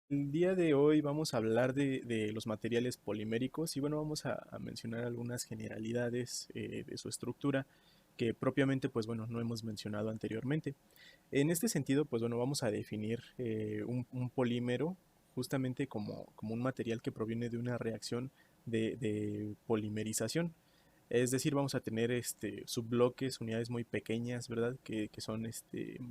El día de hoy vamos a hablar de los materiales poliméricos y bueno, vamos a mencionar algunas generalidades de su estructura que propiamente pues bueno, no hemos mencionado anteriormente. En este sentido pues bueno, vamos a definir un polímero justamente como un material que proviene de una reacción de polimerización. Es decir, vamos a tener subbloques, unidades muy pequeñas, ¿verdad? Que son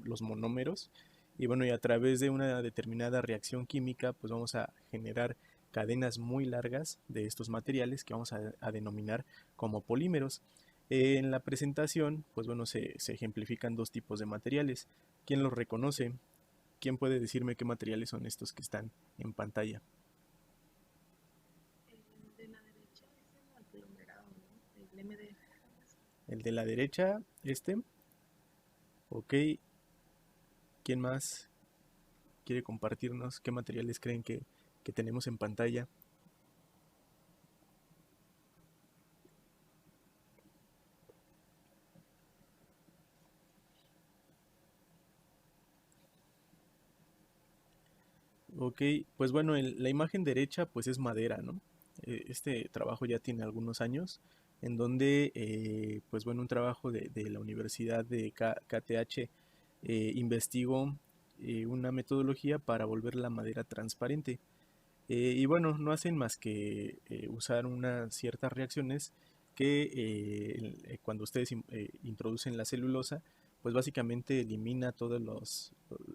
los monómeros. Y bueno, y a través de una determinada reacción química, pues vamos a generar cadenas muy largas de estos materiales que vamos a denominar como polímeros. En la presentación, pues bueno, se ejemplifican dos tipos de materiales. ¿Quién los reconoce? ¿Quién puede decirme qué materiales son estos que están en pantalla? El de la derecha es el aglomerado, ¿no? El MDF. El de la derecha, ok. ¿Quién más quiere compartirnos qué materiales creen que tenemos en pantalla? Ok, pues bueno, la imagen derecha pues es madera, ¿no? Este trabajo ya tiene algunos años, en donde, pues bueno, un trabajo de la Universidad de KTH investigó una metodología para volver la madera transparente. Y bueno, no hacen más que usar unas ciertas reacciones que cuando ustedes introducen la celulosa, pues básicamente elimina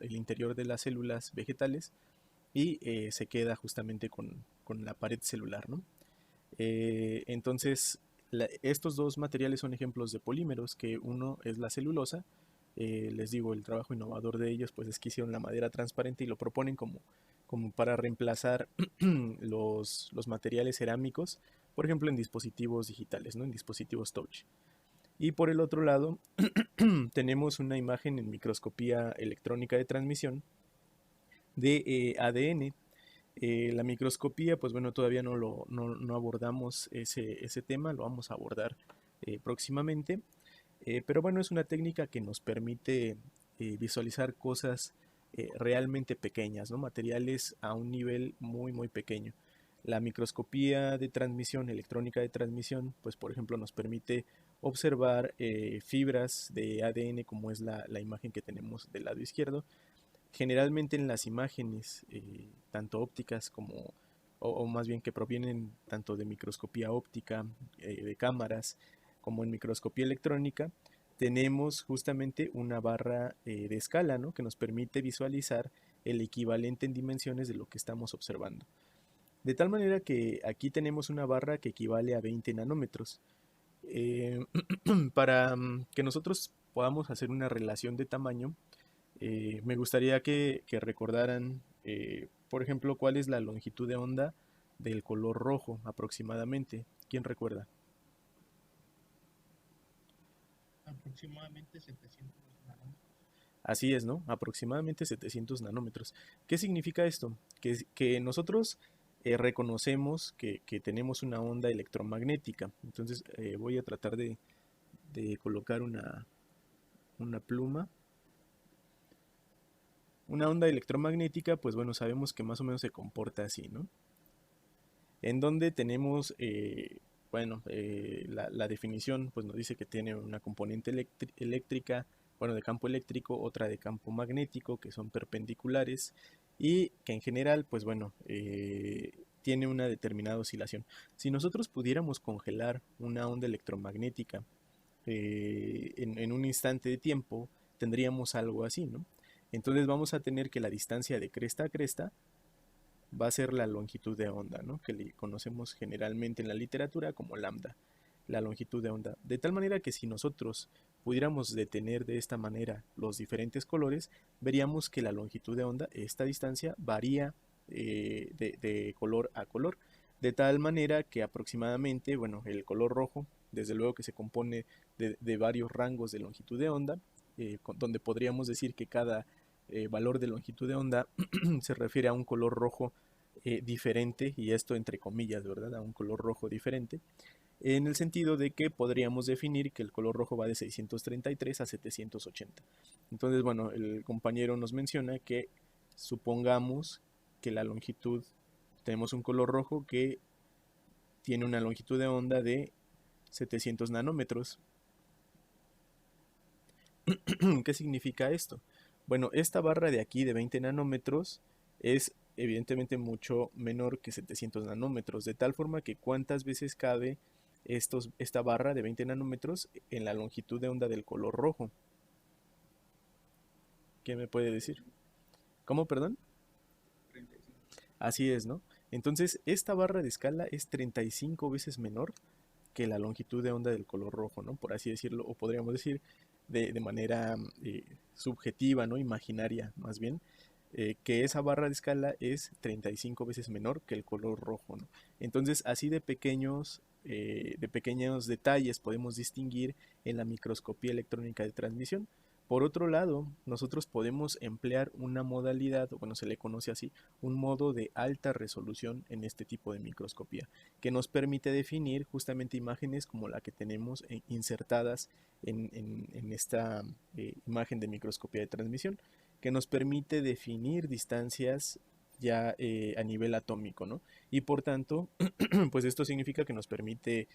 el interior de las células vegetales y se queda justamente con la pared celular, ¿no? Entonces, estos dos materiales son ejemplos de polímeros, que uno es la celulosa. Les digo, el trabajo innovador de ellos pues es que hicieron la madera transparente y lo proponen como para reemplazar los materiales cerámicos, por ejemplo en dispositivos digitales, ¿no? En dispositivos touch. Y por el otro lado tenemos una imagen en microscopía electrónica de transmisión de ADN. La microscopía, pues bueno, todavía no abordamos ese tema, lo vamos a abordar próximamente. Pero bueno, es una técnica que nos permite visualizar cosas realmente pequeñas, ¿no? Materiales a un nivel muy, muy pequeño. La microscopía de transmisión, electrónica de transmisión, pues por ejemplo nos permite observar fibras de ADN como es la imagen que tenemos del lado izquierdo. Generalmente en las imágenes, tanto ópticas o más bien que provienen tanto de microscopía óptica, de cámaras, como en microscopía electrónica, tenemos justamente una barra de escala, ¿no? Que nos permite visualizar el equivalente en dimensiones de lo que estamos observando. De tal manera que aquí tenemos una barra que equivale a 20 nanómetros. Eh, para que nosotros podamos hacer una relación de tamaño, me gustaría que recordaran, por ejemplo, cuál es la longitud de onda del color rojo aproximadamente. ¿Quién recuerda? Aproximadamente 700 nanómetros. Así es, ¿no? Aproximadamente 700 nanómetros. ¿Qué significa esto? Que nosotros reconocemos que tenemos una onda electromagnética. Entonces voy a tratar de colocar una pluma. Una onda electromagnética, pues bueno, sabemos que más o menos se comporta así, ¿no? En donde tenemos, bueno, la definición pues nos dice que tiene una componente eléctrica, bueno, de campo eléctrico, otra de campo magnético, que son perpendiculares, y que en general, pues bueno, tiene una determinada oscilación. Si nosotros pudiéramos congelar una onda electromagnética en un instante de tiempo, tendríamos algo así, ¿no? Entonces vamos a tener que la distancia de cresta a cresta va a ser la longitud de onda, ¿no? Que le conocemos generalmente en la literatura como lambda, la longitud de onda. De tal manera que si nosotros pudiéramos detener de esta manera los diferentes colores, veríamos que la longitud de onda, esta distancia, varía de color a color. De tal manera que aproximadamente, bueno, el color rojo, desde luego que se compone de varios rangos de longitud de onda, donde podríamos decir que cada valor de longitud de onda se refiere a un color rojo diferente, y esto entre comillas, ¿verdad? A un color rojo diferente, en el sentido de que podríamos definir que el color rojo va de 633 a 780. Entonces, bueno, el compañero nos menciona que supongamos que la longitud, tenemos un color rojo que tiene una longitud de onda de 700 nanómetros. ¿Qué significa esto? Bueno, esta barra de aquí de 20 nanómetros es evidentemente mucho menor que 700 nanómetros, de tal forma que cuántas veces cabe esta barra de 20 nanómetros en la longitud de onda del color rojo. ¿Qué me puede decir? ¿Cómo, perdón? 35. Así es, ¿no? Entonces, esta barra de escala es 35 veces menor que la longitud de onda del color rojo, ¿no? Por así decirlo, o podríamos decir de manera subjetiva, ¿no? Imaginaria, más bien, que esa barra de escala es 35 veces menor que el color rojo, ¿no? Entonces, así de pequeños detalles podemos distinguir en la microscopía electrónica de transmisión. Por otro lado, nosotros podemos emplear una modalidad, o bueno, se le conoce así, un modo de alta resolución en este tipo de microscopía, que nos permite definir justamente imágenes como la que tenemos insertadas en esta imagen de microscopía de transmisión, que nos permite definir distancias ya a nivel atómico, ¿no? Y por tanto, pues esto significa que nos permite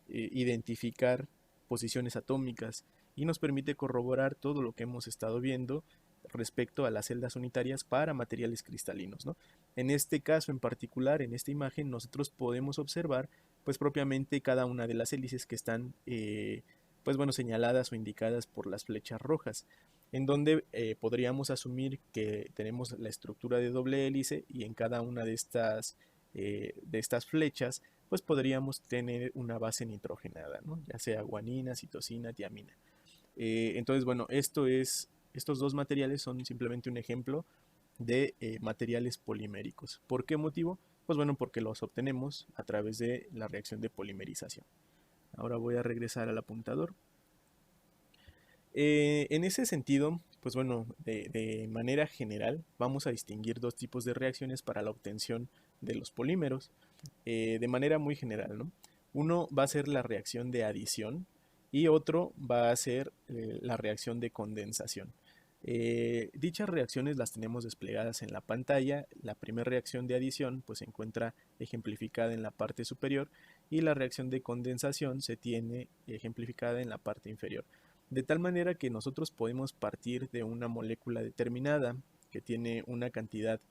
identificar posiciones atómicas y nos permite corroborar todo lo que hemos estado viendo respecto a las celdas unitarias para materiales cristalinos, ¿no? En este caso en particular, en esta imagen, nosotros podemos observar pues propiamente cada una de las hélices que están pues bueno, señaladas o indicadas por las flechas rojas, en donde podríamos asumir que tenemos la estructura de doble hélice y en cada una de estas flechas pues podríamos tener una base nitrogenada, ¿no? Ya sea guanina, citosina, tiamina. Entonces, bueno, estos dos materiales son simplemente un ejemplo de materiales poliméricos. ¿Por qué motivo? Pues bueno, porque los obtenemos a través de la reacción de polimerización. Ahora voy a regresar al apuntador. En ese sentido, pues bueno, de manera general, vamos a distinguir dos tipos de reacciones para la obtención de los polímeros, de manera muy general, ¿no? Uno va a ser la reacción de adición y otro va a ser la reacción de condensación. Dichas reacciones las tenemos desplegadas en la pantalla. La primera reacción de adición pues se encuentra ejemplificada en la parte superior y la reacción de condensación se tiene ejemplificada en la parte inferior. De tal manera que nosotros podemos partir de una molécula determinada que tiene una cantidad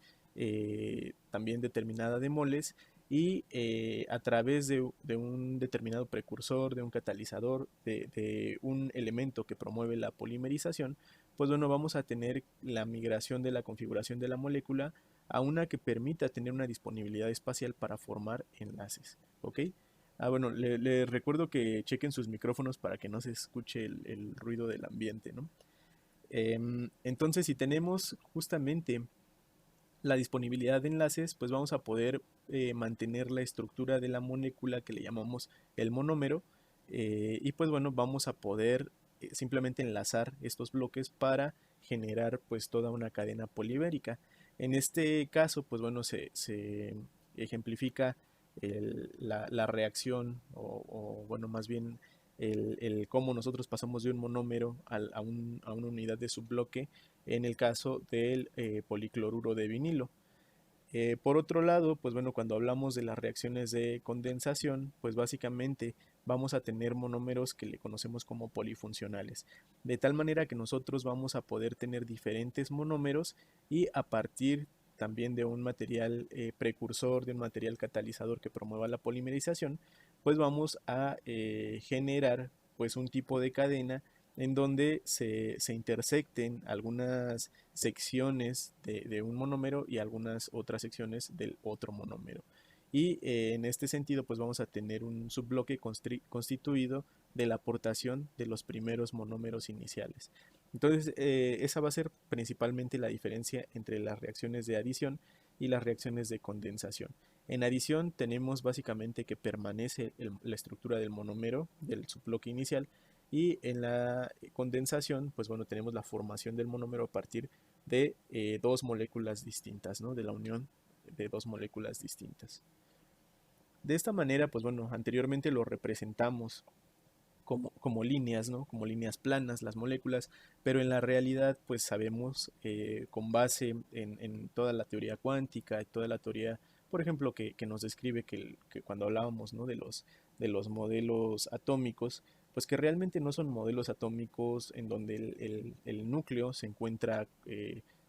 también determinada de moles y a través de un determinado precursor, de un catalizador, de un elemento que promueve la polimerización, pues bueno, vamos a tener la migración de la configuración de la molécula a una que permita tener una disponibilidad espacial para formar enlaces, ¿ok? Bueno, le recuerdo que chequen sus micrófonos para que no se escuche el ruido del ambiente, ¿no? Entonces, si tenemos justamente la disponibilidad de enlaces, pues vamos a poder mantener la estructura de la molécula que le llamamos el monómero y pues bueno, vamos a poder simplemente enlazar estos bloques para generar pues toda una cadena polibérica. En este caso, pues bueno, se ejemplifica la reacción bueno, más bien cómo nosotros pasamos de un monómero a una unidad de subbloque en el caso del policloruro de vinilo. Por otro lado, pues bueno, cuando hablamos de las reacciones de condensación, pues básicamente vamos a tener monómeros que le conocemos como polifuncionales, de tal manera que nosotros vamos a poder tener diferentes monómeros y a partir también de un material precursor, de un material catalizador que promueva la polimerización, pues vamos a generar pues un tipo de cadena en donde se intersecten algunas secciones de un monómero y algunas otras secciones del otro monómero. Y en este sentido, pues vamos a tener un subbloque constituido de la aportación de los primeros monómeros iniciales. Entonces, esa va a ser principalmente la diferencia entre las reacciones de adición y las reacciones de condensación. En adición tenemos básicamente que permanece la estructura del monómero del subbloque inicial y en la condensación, pues bueno, tenemos la formación del monómero a partir de dos moléculas distintas, ¿no? De la unión de dos moléculas distintas. De esta manera, pues bueno, anteriormente lo representamos como líneas, ¿no? Como líneas planas, las moléculas, pero en la realidad, pues sabemos, con base en toda la teoría cuántica y toda la teoría, por ejemplo, que nos describe que cuando hablábamos, ¿no? De los modelos atómicos, pues que realmente no son modelos atómicos en donde el núcleo se encuentra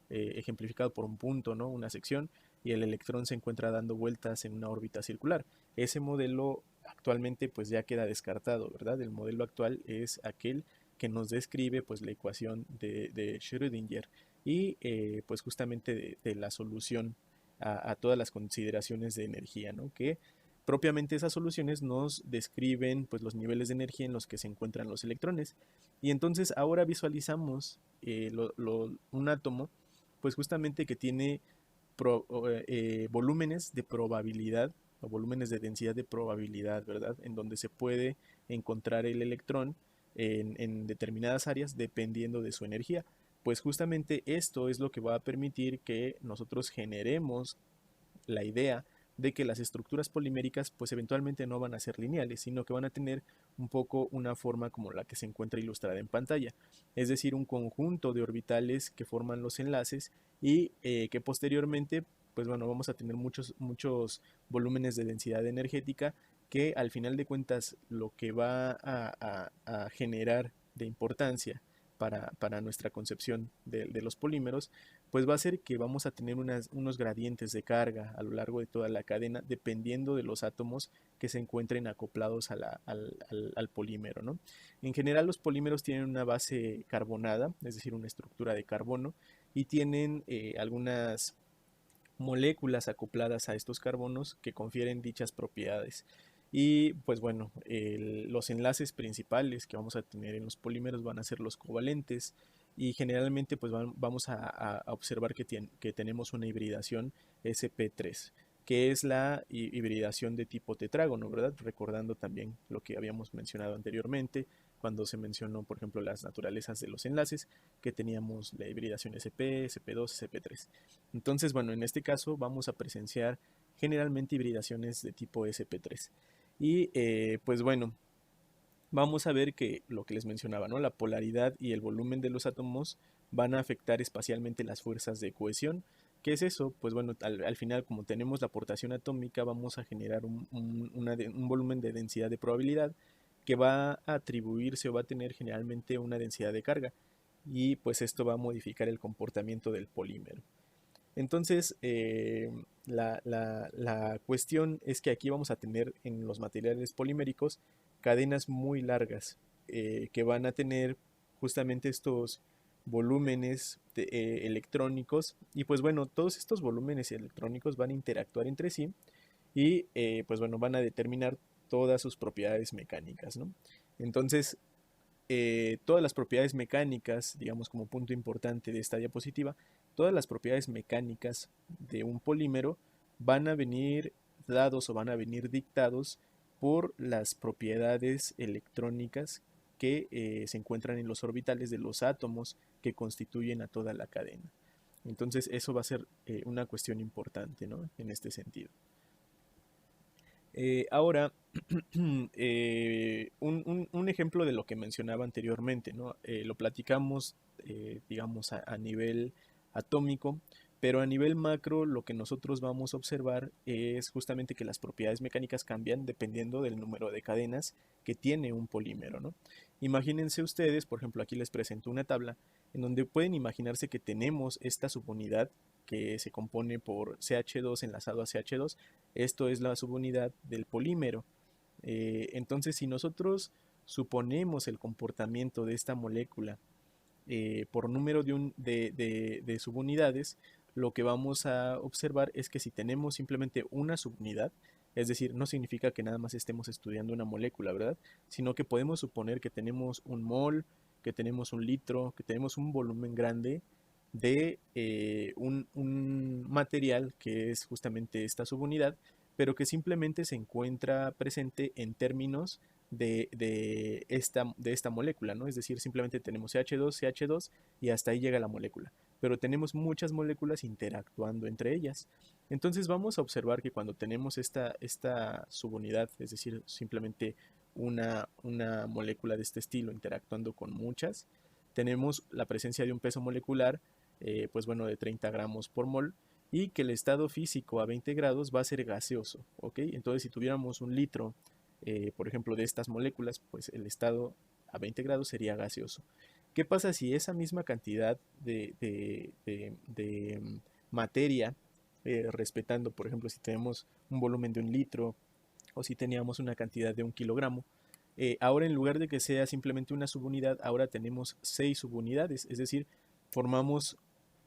ejemplificado por un punto, ¿no? Una sección, y el electrón se encuentra dando vueltas en una órbita circular. Ese modelo actualmente pues ya queda descartado, ¿verdad? El modelo actual es aquel que nos describe pues la ecuación de Schrödinger y pues justamente de la solución a todas las consideraciones de energía, ¿no? Que propiamente esas soluciones nos describen pues los niveles de energía en los que se encuentran los electrones. Y entonces ahora visualizamos un átomo pues justamente que tiene volúmenes de probabilidad o volúmenes de densidad de probabilidad, ¿verdad? En donde se puede encontrar el electrón en determinadas áreas dependiendo de su energía. Pues justamente esto es lo que va a permitir que nosotros generemos la idea de que las estructuras poliméricas pues eventualmente no van a ser lineales, sino que van a tener un poco una forma como la que se encuentra ilustrada en pantalla, es decir, un conjunto de orbitales que forman los enlaces y que posteriormente pues bueno, vamos a tener muchos volúmenes de densidad energética que al final de cuentas lo que va a generar de importancia para nuestra concepción de los polímeros pues va a ser que vamos a tener unos gradientes de carga a lo largo de toda la cadena, dependiendo de los átomos que se encuentren acoplados al polímero, ¿no? En general, los polímeros tienen una base carbonada, es decir, una estructura de carbono, y tienen algunas moléculas acopladas a estos carbonos que confieren dichas propiedades. Y pues bueno, los enlaces principales que vamos a tener en los polímeros van a ser los covalentes y generalmente pues vamos a observar que tenemos una hibridación sp3, que es la hibridación de tipo tetrágono, ¿verdad? Recordando también lo que habíamos mencionado anteriormente, cuando se mencionó, por ejemplo, las naturalezas de los enlaces, que teníamos la hibridación sp, sp2, sp3. Entonces, bueno, en este caso vamos a presenciar generalmente hibridaciones de tipo sp3. Y pues bueno, vamos a ver que lo que les mencionaba, ¿no? La polaridad y el volumen de los átomos van a afectar espacialmente las fuerzas de cohesión. ¿Qué es eso? Pues bueno, al final, como tenemos la aportación atómica, vamos a generar un volumen de densidad de probabilidad que va a atribuirse o va a tener generalmente una densidad de carga. Y pues esto va a modificar el comportamiento del polímero. Entonces, la cuestión es que aquí vamos a tener en los materiales poliméricos cadenas muy largas que van a tener justamente estos volúmenes electrónicos y pues bueno, todos estos volúmenes electrónicos van a interactuar entre sí y pues bueno, van a determinar todas sus propiedades mecánicas, ¿no? Entonces, todas las propiedades mecánicas, digamos como punto importante de esta diapositiva, todas las propiedades mecánicas de un polímero van a venir dados o van a venir dictados por las propiedades electrónicas que se encuentran en los orbitales de los átomos que constituyen a toda la cadena. Entonces eso va a ser una cuestión importante, ¿no? En este sentido. Ahora, un ejemplo de lo que mencionaba anteriormente, ¿no? Lo platicamos, digamos, a nivel atómico, pero a nivel macro lo que nosotros vamos a observar es justamente que las propiedades mecánicas cambian dependiendo del número de cadenas que tiene un polímero, ¿no? Imagínense ustedes, por ejemplo, aquí les presento una tabla en donde pueden imaginarse que tenemos esta subunidad que se compone por CH2 enlazado a CH2. Esto es la subunidad del polímero. Entonces, si nosotros suponemos el comportamiento de esta molécula por número de subunidades, lo que vamos a observar es que si tenemos simplemente una subunidad, es decir, no significa que nada más estemos estudiando una molécula, ¿verdad? Sino que podemos suponer que tenemos un mol, que tenemos un litro, que tenemos un volumen grande de un material que es justamente esta subunidad, pero que simplemente se encuentra presente en términos de esta molécula, ¿no? Es decir, simplemente tenemos CH2, CH2 y hasta ahí llega la molécula. Pero tenemos muchas moléculas interactuando entre ellas. Entonces vamos a observar que cuando tenemos esta subunidad, es decir, simplemente una molécula de este estilo interactuando con muchas, tenemos la presencia de un peso molecular, pues bueno, de 30 gramos por mol, y que el estado físico a 20 grados va a ser gaseoso, ¿ok? Entonces, si tuviéramos un litro, por ejemplo, de estas moléculas, pues el estado a 20 grados sería gaseoso. ¿Qué pasa si esa misma cantidad de materia, respetando, por ejemplo, si tenemos un volumen de un litro o si teníamos una cantidad de 1 kilogramo, ahora en lugar de que sea simplemente una subunidad, ahora tenemos 6 subunidades, es decir, formamos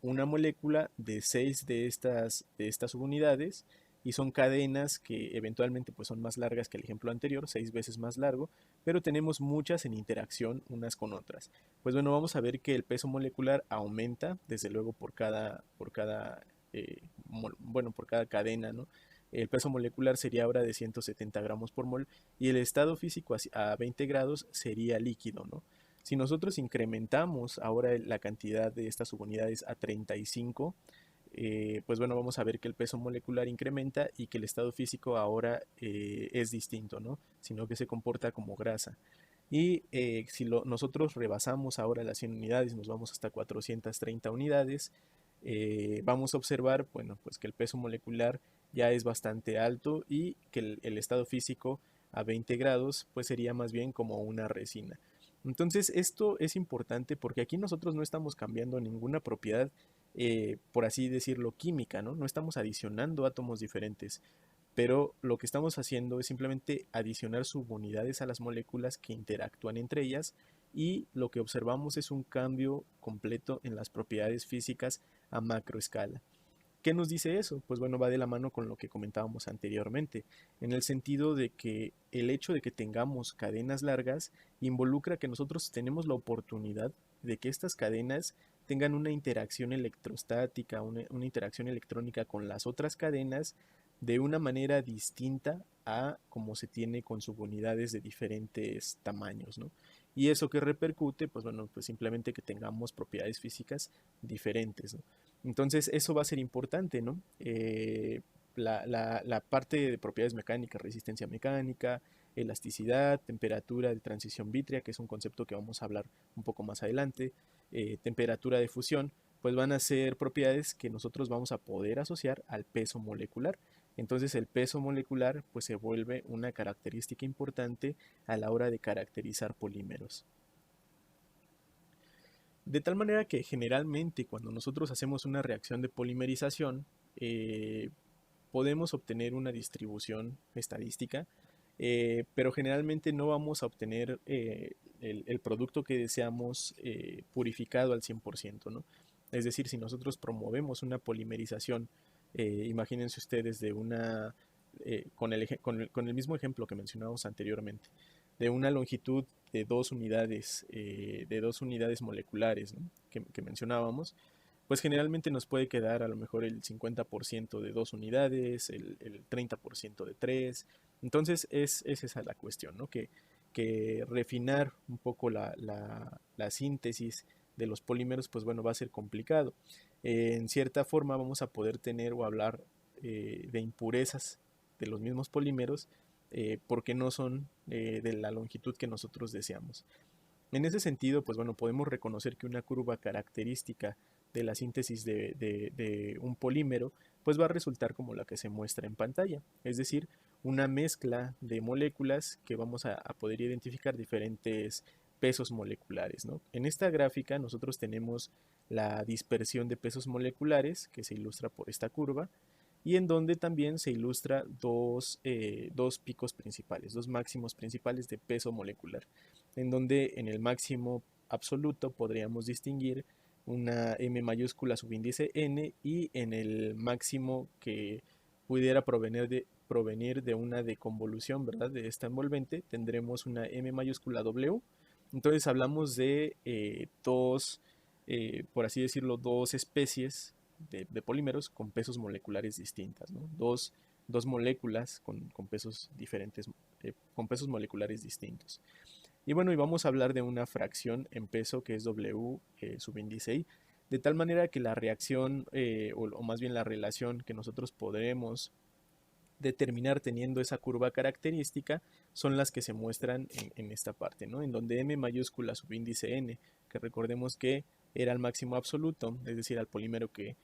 una molécula de 6 de estas subunidades y son cadenas que eventualmente pues son más largas que el ejemplo anterior, 6 veces más largo, pero tenemos muchas en interacción unas con otras. Pues bueno, vamos a ver que el peso molecular aumenta, desde luego por cada cadena, ¿no? El peso molecular sería ahora de 170 gramos por mol y el estado físico a 20 grados sería líquido, ¿no? Si nosotros incrementamos ahora la cantidad de estas subunidades a 35, pues bueno, vamos a ver que el peso molecular incrementa y que el estado físico ahora es distinto, ¿no? Sino que se comporta como grasa. Y si nosotros rebasamos ahora las 100 unidades, nos vamos hasta 430 unidades, vamos a observar, bueno, pues que el peso molecular ya es bastante alto y que el estado físico a 20 grados pues sería más bien como una resina. Entonces esto es importante porque aquí nosotros no estamos cambiando ninguna propiedad, por así decirlo, química, ¿no? No estamos adicionando átomos diferentes, pero lo que estamos haciendo es simplemente adicionar subunidades a las moléculas que interactúan entre ellas y lo que observamos es un cambio completo en las propiedades físicas a macroescala. ¿Qué nos dice eso? Pues bueno, va de la mano con lo que comentábamos anteriormente, en el sentido de que el hecho de que tengamos cadenas largas involucra que nosotros tenemos la oportunidad de que estas cadenas tengan una interacción electrostática, una interacción electrónica con las otras cadenas de una manera distinta a como se tiene con subunidades de diferentes tamaños, ¿no? Y eso que repercute, pues bueno, pues simplemente que tengamos propiedades físicas diferentes, ¿no? Entonces eso va a ser importante, ¿no? La parte de propiedades mecánicas, resistencia mecánica, elasticidad, temperatura de transición vítrea, que es un concepto que vamos a hablar un poco más adelante, temperatura de fusión, pues van a ser propiedades que nosotros vamos a poder asociar al peso molecular. Entonces el peso molecular pues se vuelve una característica importante a la hora de caracterizar polímeros. De tal manera que generalmente cuando nosotros hacemos una reacción de polimerización, podemos obtener una distribución estadística, pero generalmente no vamos a obtener el producto que deseamos purificado al 100%, ¿no? Es decir, si nosotros promovemos una polimerización, imagínense ustedes con el mismo ejemplo que mencionábamos anteriormente, de una longitud de 2 unidades moleculares, ¿no? que mencionábamos, pues generalmente nos puede quedar a lo mejor el 50% de 2 unidades, el 30% de 3. Entonces es esa la cuestión, ¿no? Que refinar un poco la síntesis de los polímeros, pues bueno, va a ser complicado. En cierta forma vamos a poder tener o hablar de impurezas de los mismos polímeros, porque no son de la longitud que nosotros deseamos. En ese sentido, pues bueno, podemos reconocer que una curva característica de la síntesis de un polímero, pues va a resultar como la que se muestra en pantalla, es decir, una mezcla de moléculas que vamos a poder identificar diferentes pesos moleculares, ¿no? En esta gráfica nosotros tenemos la dispersión de pesos moleculares que se ilustra por esta curva y en donde también se ilustra dos picos principales, dos máximos principales de peso molecular, en donde en el máximo absoluto podríamos distinguir una M mayúscula subíndice N y en el máximo que pudiera provenir de una deconvolución, ¿verdad? De esta envolvente, tendremos una M mayúscula W. Entonces hablamos de por así decirlo, dos especies de polímeros con pesos moleculares distintas, ¿no? Dos moléculas con pesos diferentes, con pesos moleculares distintos. Y bueno, y vamos a hablar de una fracción en peso que es W subíndice I, de tal manera que la reacción, o más bien la relación que nosotros podremos de terminar teniendo esa curva característica son las que se muestran en esta parte, ¿no? En donde m mayúscula subíndice n, que recordemos que era el máximo absoluto, es decir, al polímero que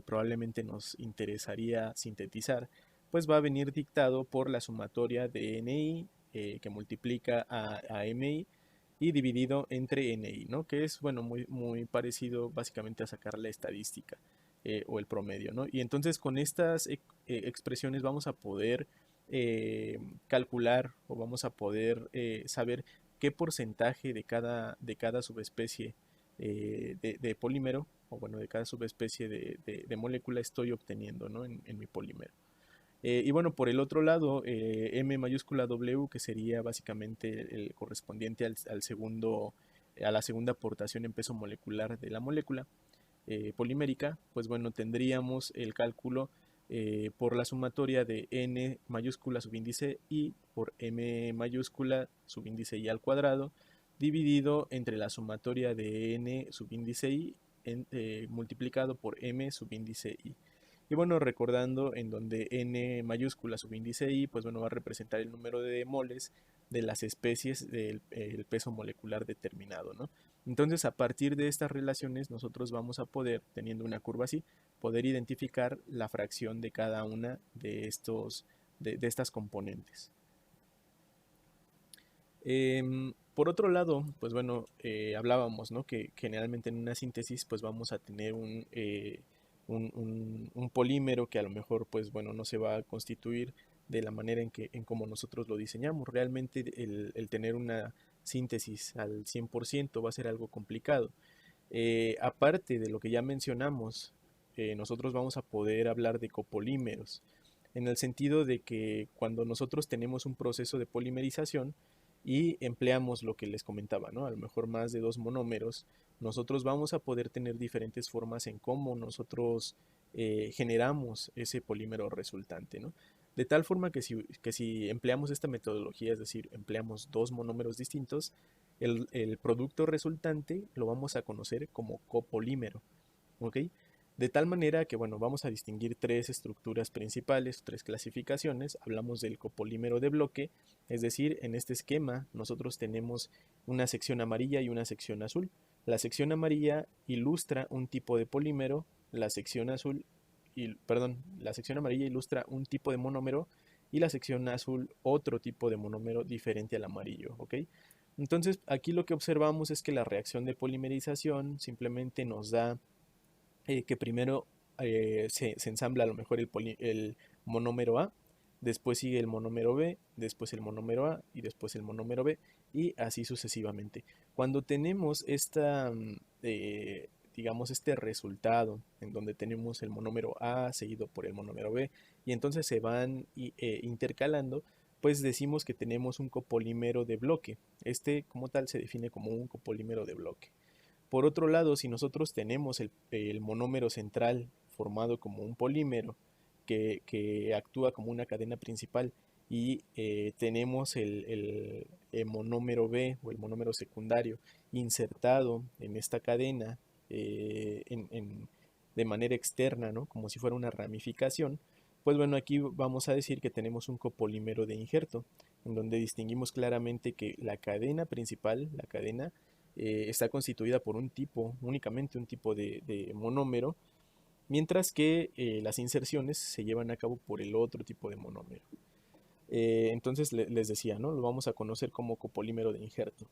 probablemente nos interesaría sintetizar, pues va a venir dictado por la sumatoria de ni que multiplica a mi y dividido entre ni, ¿no? Que es, bueno, muy parecido básicamente a sacar la estadística o el promedio, ¿no? Y entonces con estas expresiones vamos a poder calcular o vamos a poder saber qué porcentaje de cada subespecie de polímero, o bueno, de cada subespecie de molécula estoy obteniendo, ¿no? en mi polímero. Y bueno, por el otro lado, M mayúscula W, que sería básicamente el correspondiente al segundo, a la segunda aportación en peso molecular de la molécula polimérica, pues bueno, tendríamos el cálculo por la sumatoria de N mayúscula subíndice I por M mayúscula subíndice I al cuadrado, dividido entre la sumatoria de N subíndice I multiplicado por M subíndice I. Y bueno, recordando en donde n mayúscula subíndice i, pues bueno, va a representar el número de moles de las especies del el peso molecular determinado, ¿no? Entonces, a partir de estas relaciones, nosotros vamos a poder, teniendo una curva así, poder identificar la fracción de cada una de estas componentes. Por otro lado, pues bueno, hablábamos, ¿no? Que generalmente en una síntesis, pues vamos a tener un polímero que a lo mejor, pues bueno, no se va a constituir de la manera en como nosotros lo diseñamos. Realmente el tener una síntesis al 100% va a ser algo complicado. Aparte de lo que ya mencionamos, nosotros vamos a poder hablar de copolímeros, en el sentido de que cuando nosotros tenemos un proceso de polimerización y empleamos lo que les comentaba, ¿no? A lo mejor más de 2 monómeros, nosotros vamos a poder tener diferentes formas en cómo nosotros generamos ese polímero resultante, ¿no? De tal forma que si empleamos esta metodología, es decir, empleamos 2 monómeros distintos, el producto resultante lo vamos a conocer como copolímero, ¿ok? De tal manera que, bueno, vamos a distinguir 3 estructuras principales, 3 clasificaciones. Hablamos del copolímero de bloque, es decir, en este esquema nosotros tenemos una sección amarilla y una sección azul. La sección amarilla ilustra un tipo de polímero, la sección azul, la sección amarilla ilustra un tipo de monómero y la sección azul otro tipo de monómero diferente al amarillo, ¿ok? Entonces aquí lo que observamos es que la reacción de polimerización simplemente nos da que primero se ensambla a lo mejor el monómero A, después sigue el monómero B, después el monómero A y después el monómero B y así sucesivamente. Cuando tenemos digamos, este resultado en donde tenemos el monómero A seguido por el monómero B y entonces se van intercalando, pues decimos que tenemos un copolímero de bloque. Este como tal se define como un copolímero de bloque. Por otro lado, si nosotros tenemos el monómero central formado como un polímero que actúa como una cadena principal y tenemos el monómero B o el monómero secundario insertado en esta cadena de manera externa, ¿no? Como si fuera una ramificación, pues bueno, aquí vamos a decir que tenemos un copolímero de injerto, en donde distinguimos claramente que la cadena principal, la cadena está constituida por únicamente un tipo de monómero, mientras que las inserciones se llevan a cabo por el otro tipo de monómero. Entonces les decía, ¿no? Lo vamos a conocer como copolímero de injerto.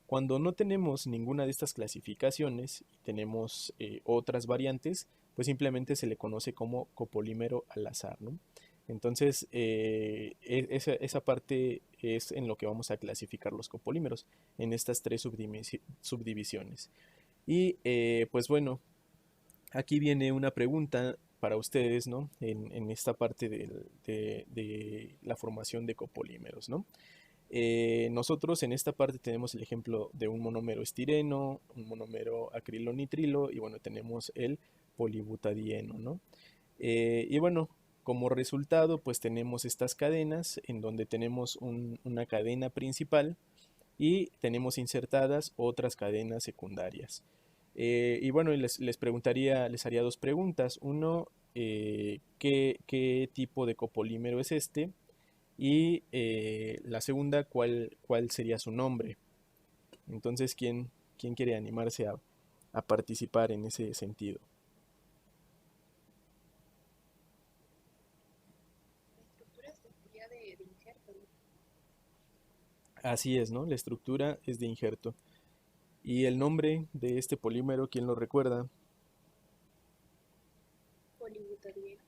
Cuando no tenemos ninguna de estas clasificaciones y tenemos otras variantes, pues simplemente se le conoce como copolímero al azar, ¿no? Entonces, esa parte es en lo que vamos a clasificar los copolímeros, en estas 3 subdivisiones. Y pues bueno, aquí viene una pregunta para ustedes, ¿no? En esta parte de la formación de copolímeros, ¿no? Nosotros en esta parte tenemos el ejemplo de un monómero estireno, un monómero acrilonitrilo y bueno, tenemos el polibutadieno, ¿no? Y bueno, como resultado pues tenemos estas cadenas en donde tenemos una cadena principal y tenemos insertadas otras cadenas secundarias. Y bueno, les preguntaría, les haría dos preguntas. Uno, ¿qué tipo de copolímero es este? Y la segunda, ¿cuál sería su nombre? Entonces, ¿quién quiere animarse a participar en ese sentido? La estructura sería de injerto, ¿no? Así es, ¿no? La estructura es de injerto. ¿Y el nombre de este polímero, quién lo recuerda? Polibutadieno.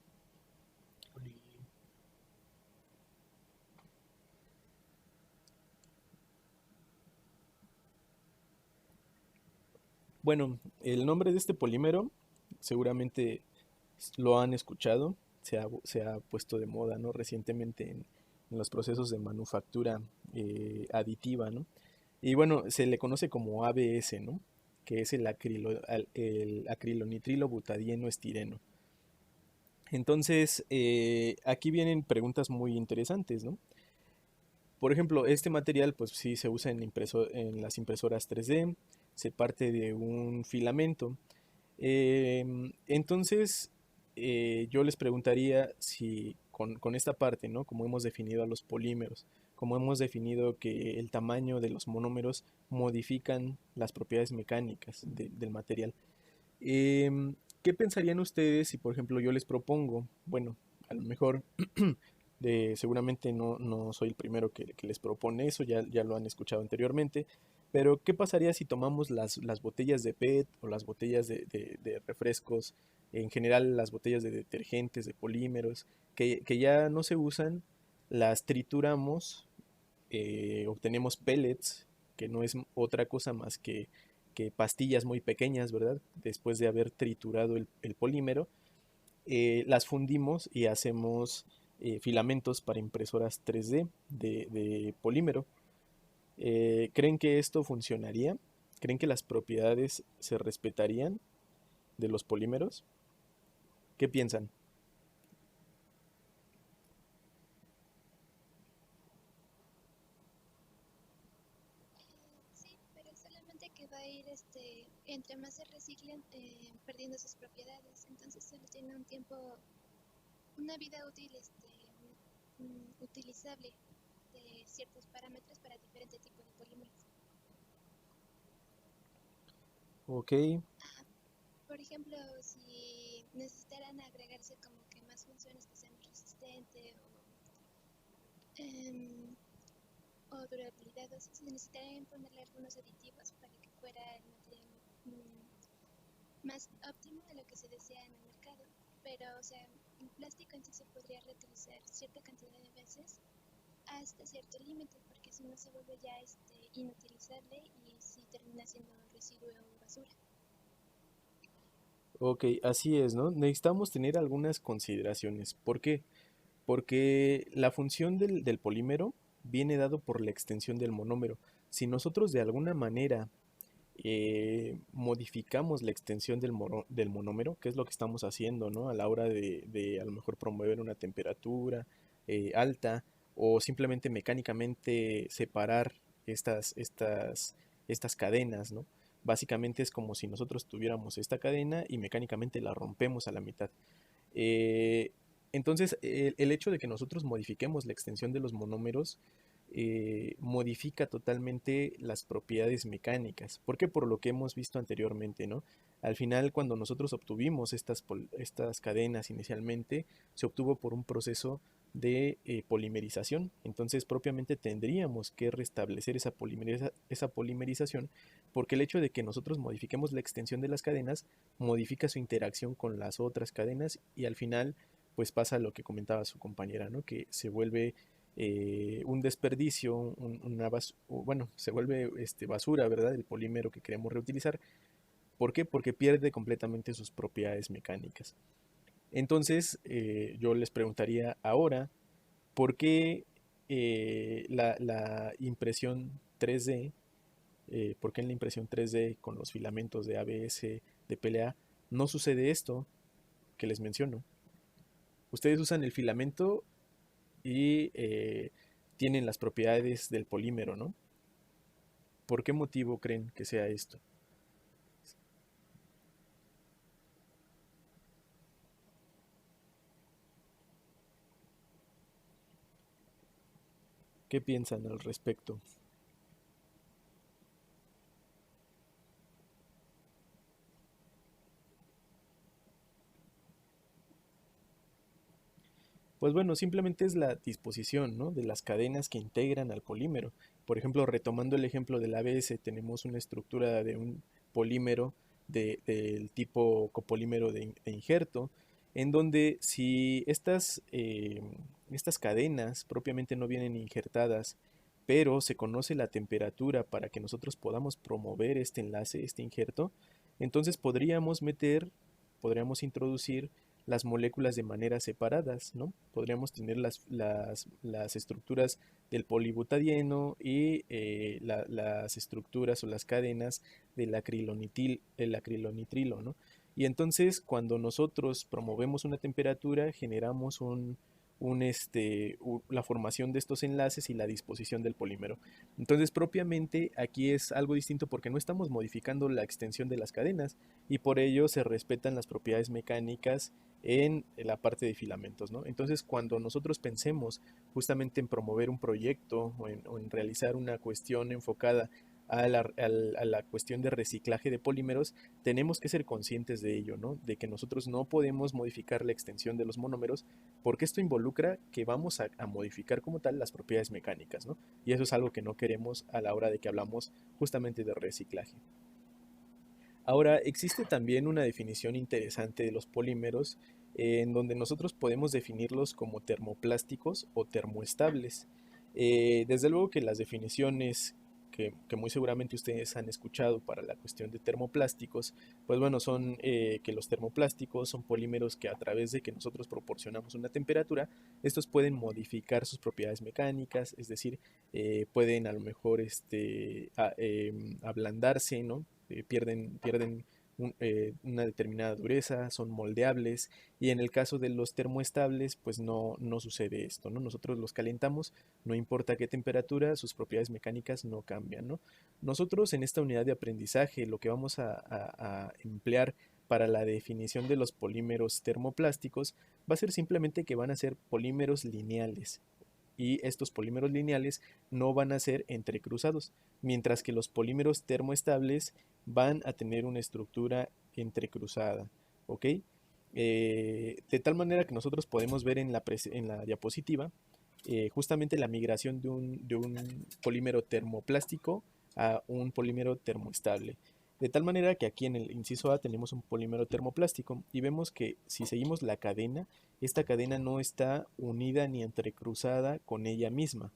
Bueno, el nombre de este polímero seguramente lo han escuchado, se ha puesto de moda, ¿no? Recientemente en los procesos de manufactura aditiva, ¿no? Y bueno, se le conoce como ABS, ¿no? Que es el acrilonitrilo butadieno estireno. Entonces, aquí vienen preguntas muy interesantes, ¿no? Por ejemplo, este material, pues sí se usa en las impresoras 3D, se parte de un filamento. Entonces, yo les preguntaría si con esta parte, ¿no? Como hemos definido a los polímeros, como hemos definido que el tamaño de los monómeros modifican las propiedades mecánicas del material. ¿Qué pensarían ustedes si, por ejemplo, yo les propongo, bueno, a lo mejor seguramente no soy el primero que les propone eso, ya lo han escuchado anteriormente, pero ¿qué pasaría si tomamos las botellas de PET o las botellas de refrescos, en general las botellas de detergentes, de polímeros, que ya no se usan, las trituramos, obtenemos pellets, que no es otra cosa más que pastillas muy pequeñas, ¿verdad? Después de haber triturado el polímero, las fundimos y hacemos filamentos para impresoras 3D de polímero. ¿Creen que esto funcionaría? ¿Creen que las propiedades se respetarían de los polímeros? ¿Qué piensan? Sí, pero solamente que va a ir, entre más se reciclen, perdiendo sus propiedades. Entonces solo tiene un tiempo, una vida útil, utilizable de ciertos parámetros para diferentes tipos de polímeros. Ok, Por ejemplo, si necesitaran agregarse como que más funciones que sean resistentes em, o durabilidad, o sea, se necesitarían ponerle algunos aditivos para que fuera el material más óptimo de lo que se desea en el mercado. Pero, o sea, el plástico en sí se podría reutilizar cierta cantidad de veces hasta cierto límite, porque si no se vuelve ya inutilizable y si termina siendo residuo o basura. ok, así es, ¿no? Necesitamos tener algunas consideraciones. ¿Por qué? Porque la función del polímero viene dado por la extensión del monómero. Si nosotros de alguna manera modificamos la extensión del monómero, que es lo que estamos haciendo, ¿no? A la hora de a lo mejor promover una temperatura alta o simplemente mecánicamente separar estas cadenas, ¿no? Básicamente es como si nosotros tuviéramos esta cadena y mecánicamente la rompemos a la mitad. Eh, entonces, el hecho de que nosotros modifiquemos la extensión de los monómeros modifica totalmente las propiedades mecánicas. ¿Por qué? Por lo que hemos visto anteriormente, ¿no? Al final, cuando nosotros obtuvimos estas cadenas inicialmente, se obtuvo por un proceso de polimerización. Entonces, propiamente tendríamos que restablecer esa polimerización porque el hecho de que nosotros modifiquemos la extensión de las cadenas modifica su interacción con las otras cadenas y al final pues pasa lo que comentaba su compañera, ¿no? Que se vuelve un desperdicio, bueno, se vuelve basura, ¿verdad? El polímero que queremos reutilizar. ¿Por qué? Porque pierde completamente sus propiedades mecánicas. Entonces, yo les preguntaría ahora, ¿por qué la impresión 3D, por qué en la impresión 3D con los filamentos de ABS, de PLA, no sucede esto que les menciono? Ustedes usan el filamento y tienen las propiedades del polímero, ¿no? ¿Por qué motivo creen que sea esto? ¿Qué piensan al respecto? Pues bueno, simplemente es la disposición, ¿no?, de las cadenas que integran al polímero. Por ejemplo, retomando el ejemplo del ABS, tenemos una estructura de un polímero del tipo copolímero de injerto, en donde si estas cadenas propiamente no vienen injertadas, pero se conoce la temperatura para que nosotros podamos promover este enlace, este injerto, entonces podríamos introducir las moléculas de manera separadas, ¿no? Podríamos tener las estructuras del polibutadieno y las estructuras o las cadenas el acrilonitrilo, ¿no? Y entonces, cuando nosotros promovemos una temperatura, generamos la formación de estos enlaces y la disposición del polímero. Entonces, propiamente aquí es algo distinto porque no estamos modificando la extensión de las cadenas y por ello se respetan las propiedades mecánicas en la parte de filamentos, ¿no? Entonces, cuando nosotros pensemos justamente en promover un proyecto o en realizar una cuestión enfocada a la cuestión de reciclaje de polímeros, tenemos que ser conscientes de ello, ¿no? De que nosotros no podemos modificar la extensión de los monómeros porque esto involucra que vamos a modificar como tal las propiedades mecánicas, ¿no? Y eso es algo que no queremos a la hora de que hablamos justamente de reciclaje. Ahora, existe también una definición interesante de los polímeros en donde nosotros podemos definirlos como termoplásticos o termoestables. Desde luego que las definiciones que muy seguramente ustedes han escuchado para la cuestión de termoplásticos, pues bueno, son que los termoplásticos son polímeros que a través de que nosotros proporcionamos una temperatura, estos pueden modificar sus propiedades mecánicas, es decir, pueden a lo mejor ablandarse, ¿no? Pierden una determinada dureza, son moldeables y en el caso de los termoestables pues no sucede esto, ¿no? Nosotros los calentamos, no importa qué temperatura, sus propiedades mecánicas no cambian, ¿no? Nosotros en esta unidad de aprendizaje lo que vamos a emplear para la definición de los polímeros termoplásticos va a ser simplemente que van a ser polímeros lineales y estos polímeros lineales no van a ser entrecruzados, mientras que los polímeros termoestables van a tener una estructura entrecruzada, ¿ok? De tal manera que nosotros podemos ver en la diapositiva justamente la migración de un polímero termoplástico a un polímero termoestable. De tal manera que aquí en el inciso A tenemos un polímero termoplástico y vemos que si seguimos la cadena, esta cadena no está unida ni entrecruzada con ella misma.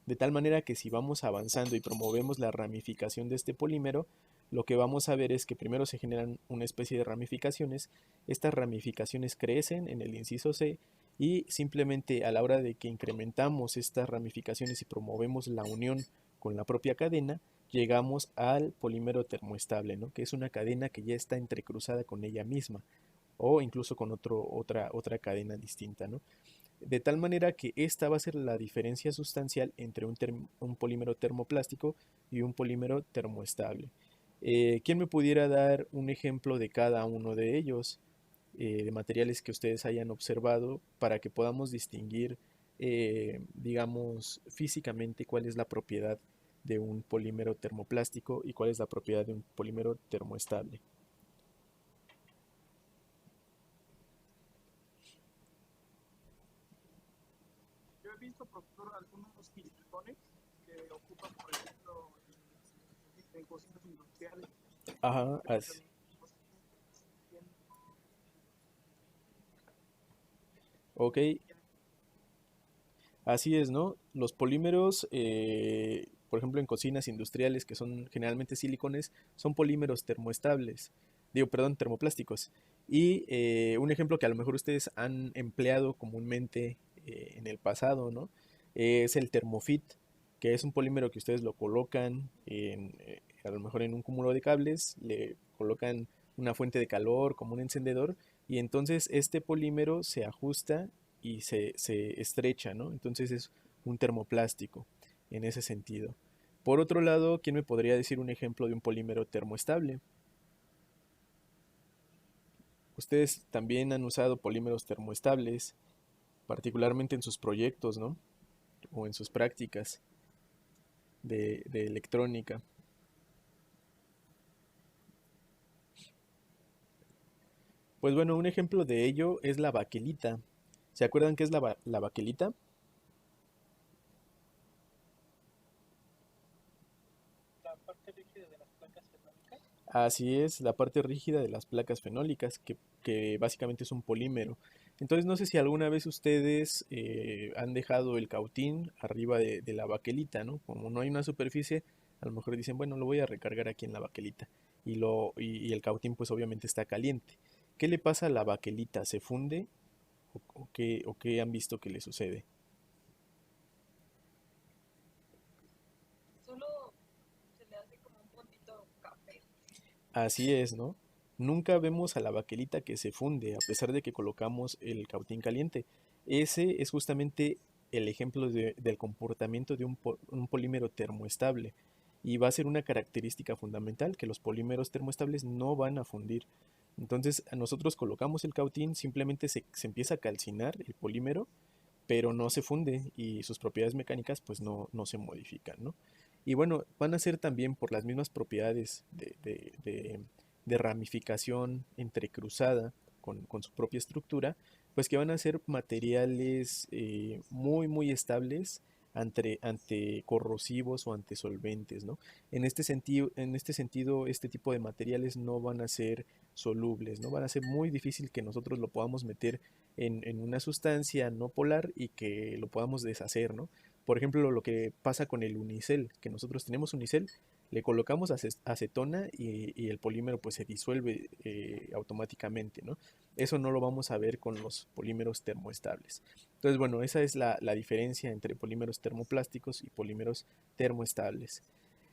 De tal manera que si vamos avanzando y promovemos la ramificación de este polímero, lo que vamos a ver es que primero se generan una especie de ramificaciones, estas ramificaciones crecen en el inciso C y simplemente a la hora de que incrementamos estas ramificaciones y promovemos la unión con la propia cadena, llegamos al polímero termoestable, ¿no?, que es una cadena que ya está entrecruzada con ella misma o incluso con otra cadena distinta, ¿no? De tal manera que esta va a ser la diferencia sustancial entre un polímero termoplástico y un polímero termoestable. ¿Quién me pudiera dar un ejemplo de cada uno de ellos, de materiales que ustedes hayan observado, para que podamos distinguir, digamos, físicamente cuál es la propiedad de un polímero termoplástico y cuál es la propiedad de un polímero termoestable? Yo he visto, profesor, algunos silicones que ocupan, por ejemplo, en cocinas industriales, Ajá, pero también ok, así es, ¿no? Los polímeros, por ejemplo, en cocinas industriales, que son generalmente silicones, son polímeros termoestables, digo, perdón, termoplásticos. Y un ejemplo que a lo mejor ustedes han empleado comúnmente en el pasado, ¿no? Es el Thermofit, que es un polímero que ustedes lo colocan a lo mejor en un cúmulo de cables, le colocan una fuente de calor como un encendedor, y entonces este polímero se ajusta y se estrecha, ¿no? Entonces es un termoplástico en ese sentido. Por otro lado, ¿quién me podría decir un ejemplo de un polímero termoestable? Ustedes también han usado polímeros termoestables, particularmente en sus proyectos, ¿no? o en sus prácticas de electrónica. Pues bueno, un ejemplo de ello es la baquelita. ¿Se acuerdan qué es la baquelita? La parte rígida de las placas fenólicas. Así es, la parte rígida de las placas fenólicas, que básicamente es un polímero. Entonces no sé si alguna vez ustedes han dejado el cautín arriba de la baquelita, ¿no? Como no hay una superficie, a lo mejor dicen, bueno, lo voy a recargar aquí en la baquelita. Y el cautín pues obviamente está caliente. ¿Qué le pasa a la baquelita? ¿Se funde? O qué han visto que le sucede? Solo se le hace como un puntito café. Así es, ¿no? Nunca vemos a la baquelita que se funde a pesar de que colocamos el cautín caliente. Ese es justamente el ejemplo del comportamiento de un polímero termoestable y va a ser una característica fundamental que los polímeros termoestables no van a fundir. Entonces, a nosotros colocamos el cautín, simplemente se empieza a calcinar el polímero, pero no se funde y sus propiedades mecánicas pues no se modifican, ¿no? Y bueno, van a ser también por las mismas propiedades de ramificación entrecruzada con su propia estructura, pues que van a ser materiales muy estables ante corrosivos o ante solventes, ¿no? En este sentido, este tipo de materiales no van a ser solubles, ¿no? Van a ser muy difícil que nosotros lo podamos meter en una sustancia no polar y que lo podamos deshacer, ¿no? Por ejemplo, lo que pasa con el unicel, que nosotros tenemos unicel, le colocamos acetona y el polímero pues se disuelve automáticamente, ¿no? Eso no lo vamos a ver con los polímeros termoestables. Entonces, bueno, esa es la diferencia entre polímeros termoplásticos y polímeros termoestables.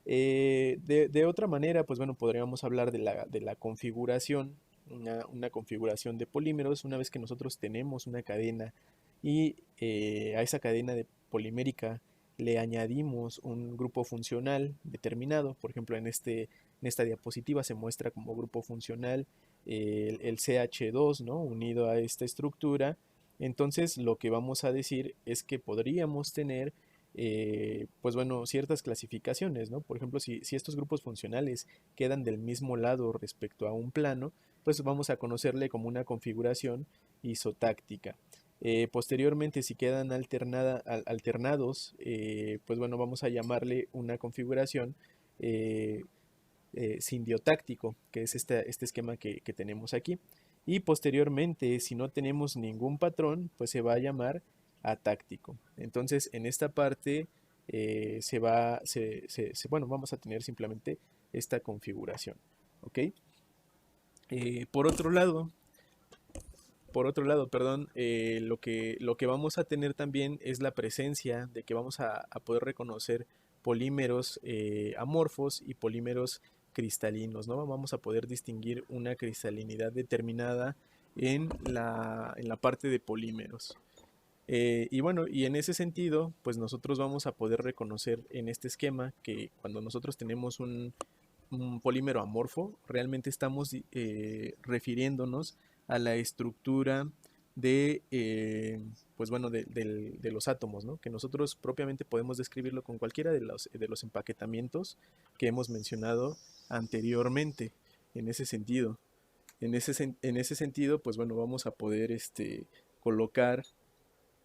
De otra manera, pues bueno, podríamos hablar de la configuración, una configuración de polímeros, una vez que nosotros tenemos una cadena y a esa cadena de polimérica le añadimos un grupo funcional determinado. Por ejemplo, en esta diapositiva se muestra como grupo funcional el CH2, ¿no? Unido a esta estructura. Entonces, lo que vamos a decir es que podríamos tener pues bueno, ciertas clasificaciones, ¿no? Por ejemplo, si estos grupos funcionales quedan del mismo lado respecto a un plano, pues vamos a conocerle como una configuración isotáctica. Posteriormente, si quedan alternados, pues bueno, vamos a llamarle una configuración eh, sindiotáctico, que es este esquema que tenemos aquí. Y posteriormente, si no tenemos ningún patrón, pues se va a llamar atáctico. Entonces, en esta parte bueno, vamos a tener simplemente esta configuración. ¿Ok? Por otro lado, perdón, lo que vamos a tener también es la presencia de que vamos a poder reconocer polímeros amorfos y polímeros cristalinos, ¿no? Vamos a poder distinguir una cristalinidad determinada en la parte de polímeros. Y bueno, y en ese sentido, pues nosotros vamos a poder reconocer en este esquema que cuando nosotros tenemos un polímero amorfo, realmente estamos refiriéndonos a la estructura pues bueno, de los átomos, ¿no? Que nosotros propiamente podemos describirlo con cualquiera de los empaquetamientos que hemos mencionado anteriormente, en ese sentido. En ese sentido, pues bueno, vamos a poder colocar,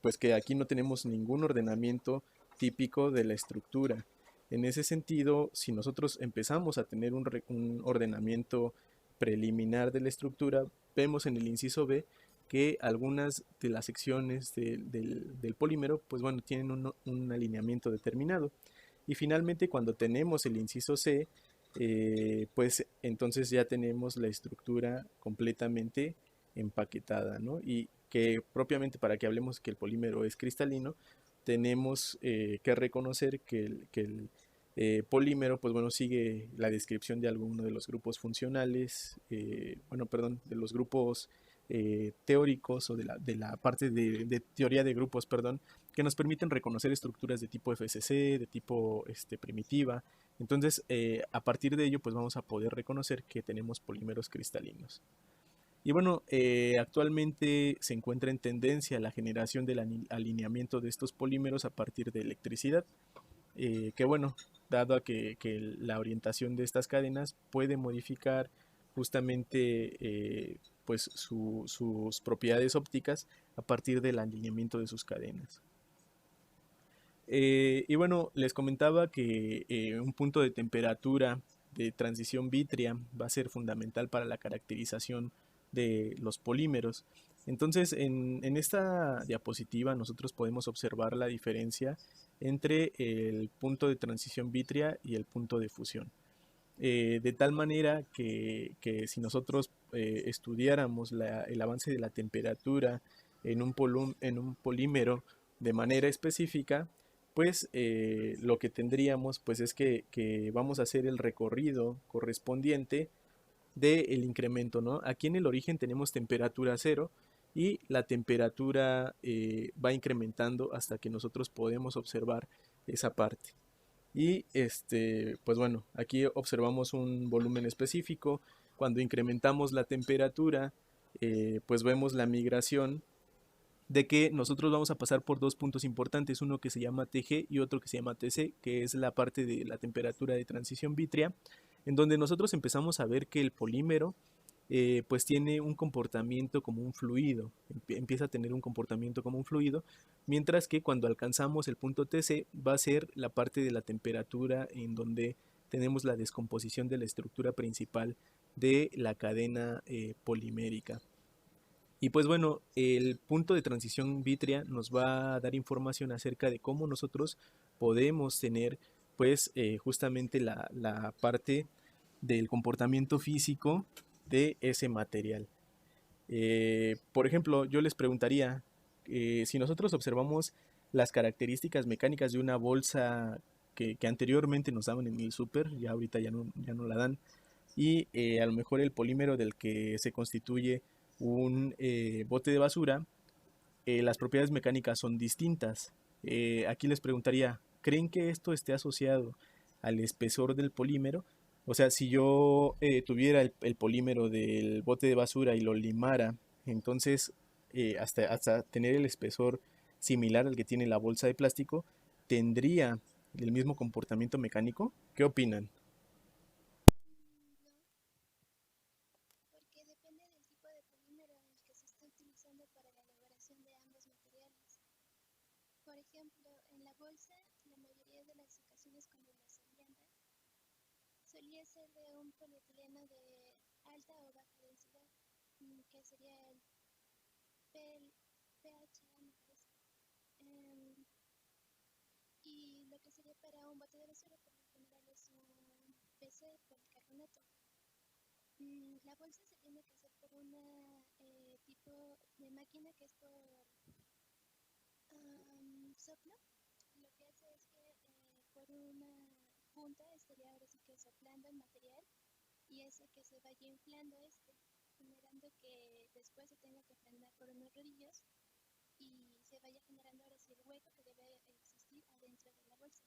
pues que aquí no tenemos ningún ordenamiento típico de la estructura. En ese sentido, si nosotros empezamos a tener un ordenamiento preliminar de la estructura, vemos en el inciso B que algunas de las secciones del polímero, pues bueno, tienen un alineamiento determinado. Y finalmente, cuando tenemos el inciso C, pues entonces ya tenemos la estructura completamente empaquetada, ¿no? Y que propiamente para que hablemos que el polímero es cristalino, tenemos que reconocer que el polímero, pues bueno, sigue la descripción de alguno de los grupos funcionales, bueno, perdón, de los grupos teóricos o de la parte de teoría de grupos, perdón, que nos permiten reconocer estructuras de tipo FCC, de tipo primitiva. Entonces, a partir de ello, pues vamos a poder reconocer que tenemos polímeros cristalinos. Y bueno, actualmente se encuentra en tendencia la generación del alineamiento de estos polímeros a partir de electricidad, que bueno, dado a que la orientación de estas cadenas puede modificar justamente pues sus propiedades ópticas a partir del alineamiento de sus cadenas. Y bueno, les comentaba que un punto de temperatura de transición vítrea va a ser fundamental para la caracterización de los polímeros. Entonces, en esta diapositiva nosotros podemos observar la diferencia entre el punto de transición vítrea y el punto de fusión. De tal manera que si nosotros estudiáramos el avance de la temperatura en un polímero de manera específica, pues lo que tendríamos pues es que vamos a hacer el recorrido correspondiente del incremento, ¿no? Aquí en el origen tenemos temperatura cero y la temperatura va incrementando hasta que nosotros podemos observar esa parte. Y pues bueno, aquí observamos un volumen específico. Cuando incrementamos la temperatura, pues vemos la migración de que nosotros vamos a pasar por dos puntos importantes, uno que se llama TG y otro que se llama TC, que es la parte de la temperatura de transición vítrea, en donde nosotros empezamos a ver que el polímero pues tiene un comportamiento como un fluido, empieza a tener un comportamiento como un fluido, mientras que cuando alcanzamos el punto TC va a ser la parte de la temperatura en donde tenemos la descomposición de la estructura principal de la cadena polimérica. Y pues bueno, el punto de transición vítrea nos va a dar información acerca de cómo nosotros podemos tener pues justamente la parte del comportamiento físico de ese material. Por ejemplo, yo les preguntaría, si nosotros observamos las características mecánicas de una bolsa que anteriormente nos daban en el súper, ya ahorita ya no la dan, y a lo mejor el polímero del que se constituye un bote de basura, las propiedades mecánicas son distintas. Aquí les preguntaría, ¿creen que esto esté asociado al espesor del polímero? O sea, si yo tuviera el polímero del bote de basura y lo limara, entonces hasta tener el espesor similar al que tiene la bolsa de plástico, ¿tendría el mismo comportamiento mecánico? ¿Qué opinan? No, porque depende del tipo de polímero en el que se está utilizando para la elaboración de ambos materiales. Por ejemplo, en la bolsa, la mayoría de las ocasiones cuando las solían dar, solía ser de un polietileno de alta o baja densidad, que sería el PHA, me parece. Em, y lo que sería para un bote de basura, por lo general es un PC, policarbonato. La bolsa se tiene que hacer por una tipo de máquina que es por soplo. Lo que hace es que por una punta estaría ahora sí que soplando el material y hace que se vaya inflando generando que después se tenga que frenar por unos rodillos y se vaya generando ahora sí el hueco que debe existir adentro de la bolsa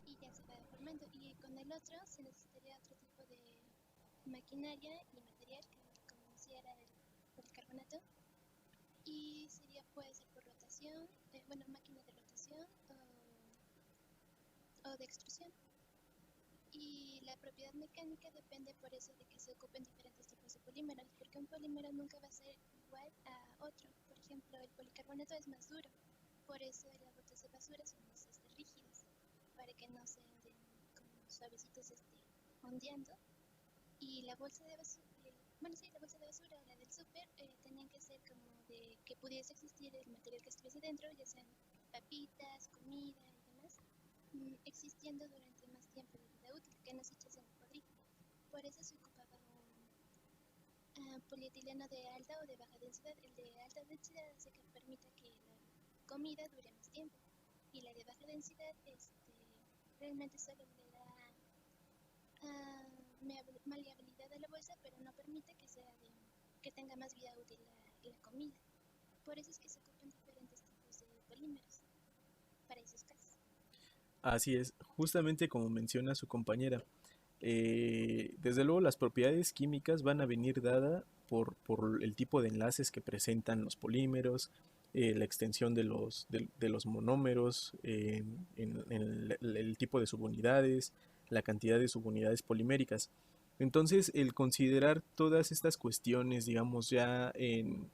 y ya se va deformando. Y con el otro se necesitaría otro tipo de maquinaria y material que como decía era el policarbonato y sería puede ser por rotación, bueno, máquina de rotación o de extrusión. Y la propiedad mecánica depende por eso de que se ocupen diferentes tipos de polímeros, porque un polímero nunca va a ser igual a otro. Por ejemplo, el policarbonato es más duro, por eso las botas de basura son más rígidas, para que no se anden como suavecitos ondeando. Y la bolsa de basura, bueno, sí, la bolsa de basura o la del súper tenían que ser como de que pudiese existir el material que estuviese dentro, ya sean papitas, comida y demás, existiendo durante más tiempo de vida útil, que no se echase a podrir. Por eso se ocupaba un polietileno de alta o de baja densidad. El de alta densidad hace que permita que la comida dure más tiempo. Y la de baja densidad realmente solo le da maleabilidad a la bolsa, pero no permite que tenga más vida útil la comida. Por eso es que se ocupan diferentes tipos de polímeros para esos casos. Así es, justamente como menciona su compañera, desde luego las propiedades químicas van a venir dadas por el tipo de enlaces que presentan los polímeros, la extensión de los monómeros, en el tipo de subunidades, la cantidad de subunidades poliméricas. Entonces, el considerar todas estas cuestiones, digamos, ya en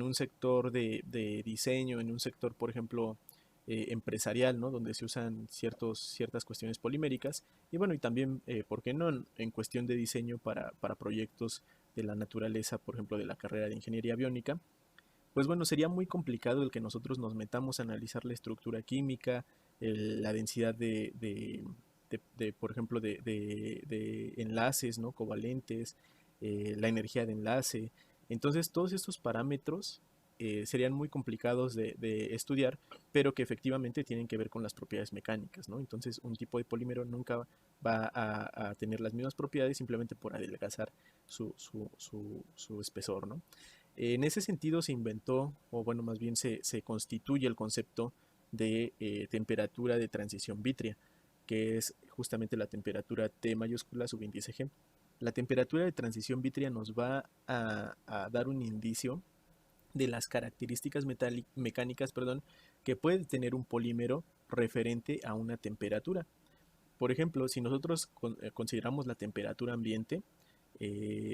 un sector de diseño, en un sector, por ejemplo, empresarial, ¿no? Donde se usan ciertas cuestiones poliméricas, y bueno, y también, ¿por qué no?, en cuestión de diseño para proyectos de la naturaleza, por ejemplo, de la carrera de ingeniería biónica, pues bueno, sería muy complicado el que nosotros nos metamos a analizar la estructura química, la densidad por ejemplo, de enlaces, ¿no? Covalentes, la energía de enlace. Entonces, todos estos parámetros serían muy complicados de estudiar, pero que efectivamente tienen que ver con las propiedades mecánicas, ¿no? Entonces, un tipo de polímero nunca va a tener las mismas propiedades simplemente por adelgazar su espesor, ¿no? En ese sentido se inventó, o bueno, más bien se constituye el concepto de temperatura de transición vítrea, que es justamente la temperatura T mayúscula subíndice G. La temperatura de transición vítrea nos va a dar un indicio de las características mecánicas, perdón, que puede tener un polímero referente a una temperatura. Por ejemplo, si nosotros consideramos la temperatura ambiente,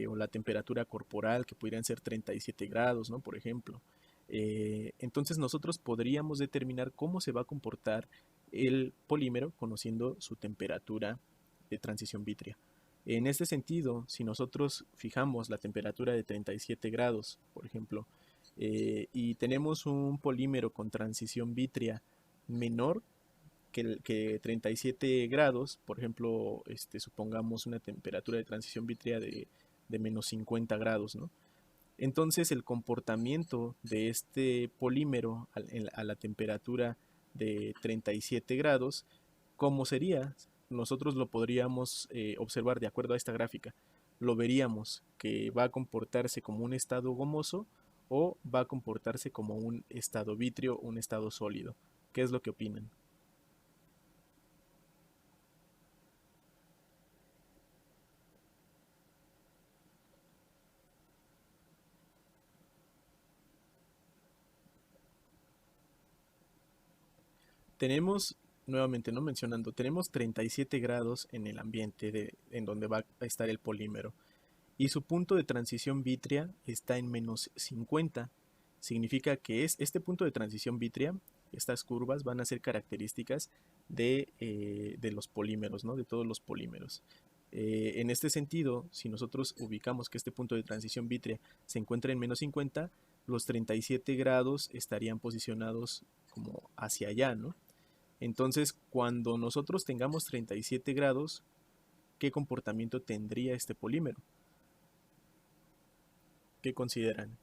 o la temperatura corporal, que podrían ser 37 grados, ¿no? Por ejemplo. Entonces nosotros podríamos determinar cómo se va a comportar el polímero conociendo su temperatura de transición vítrea. En este sentido, si nosotros fijamos la temperatura de 37 grados, por ejemplo, y tenemos un polímero con transición vítrea menor que 37 grados, por ejemplo, supongamos una temperatura de transición vítrea de menos 50 grados, ¿no? Entonces el comportamiento de este polímero a la temperatura de 37 grados, ¿cómo sería? Nosotros lo podríamos observar de acuerdo a esta gráfica. Lo veríamos que va a comportarse como un estado gomoso o va a comportarse como un estado vítreo, un estado sólido. ¿Qué es lo que opinan? Tenemos, nuevamente no mencionando, tenemos 37 grados en el ambiente en donde va a estar el polímero y su punto de transición vítrea está en menos 50. Significa que este punto de transición vítrea, estas curvas van a ser características de los polímeros, ¿no? De todos los polímeros. En este sentido, si nosotros ubicamos que este punto de transición vítrea se encuentra en menos 50, los 37 grados estarían posicionados como hacia allá, ¿no? Entonces, cuando nosotros tengamos 37 grados, ¿qué comportamiento tendría este polímero? ¿Qué consideran?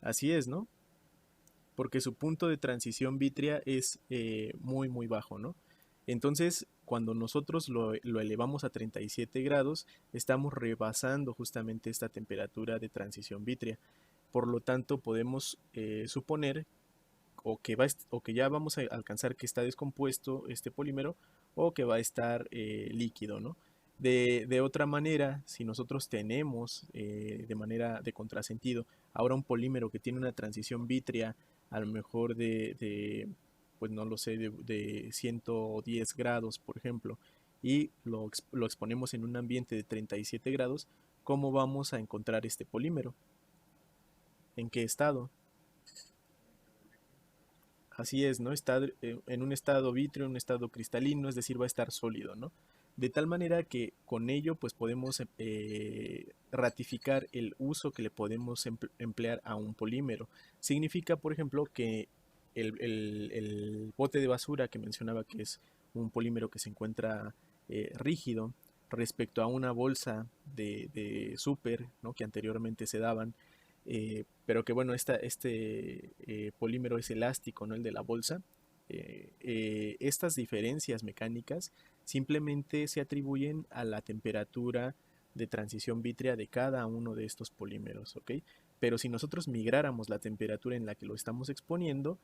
Así es, ¿no? Porque su punto de transición vítrea es muy, muy bajo, ¿no? Entonces, cuando nosotros lo elevamos a 37 grados, estamos rebasando justamente esta temperatura de transición vítrea. Por lo tanto, podemos suponer o que ya vamos a alcanzar que está descompuesto este polímero o que va a estar líquido, ¿no? De otra manera, si nosotros tenemos de manera de contrasentido ahora un polímero que tiene una transición vítrea a lo mejor pues no lo sé, de 110 grados, por ejemplo, y lo exponemos en un ambiente de 37 grados, ¿cómo vamos a encontrar este polímero? ¿En qué estado? Así es, ¿no? Está en un estado vítreo, un estado cristalino, es decir, va a estar sólido, ¿no? De tal manera que con ello pues podemos ratificar el uso que le podemos emplear a un polímero. Significa, por ejemplo, que el bote de basura que mencionaba que es un polímero que se encuentra rígido respecto a una bolsa de súper, ¿no? Que anteriormente se daban, pero que bueno, este polímero es elástico, ¿no? El de la bolsa. Estas diferencias mecánicas simplemente se atribuyen a la temperatura de transición vítrea de cada uno de estos polímeros, ¿ok? Pero si nosotros migráramos la temperatura en la que lo estamos exponiendo,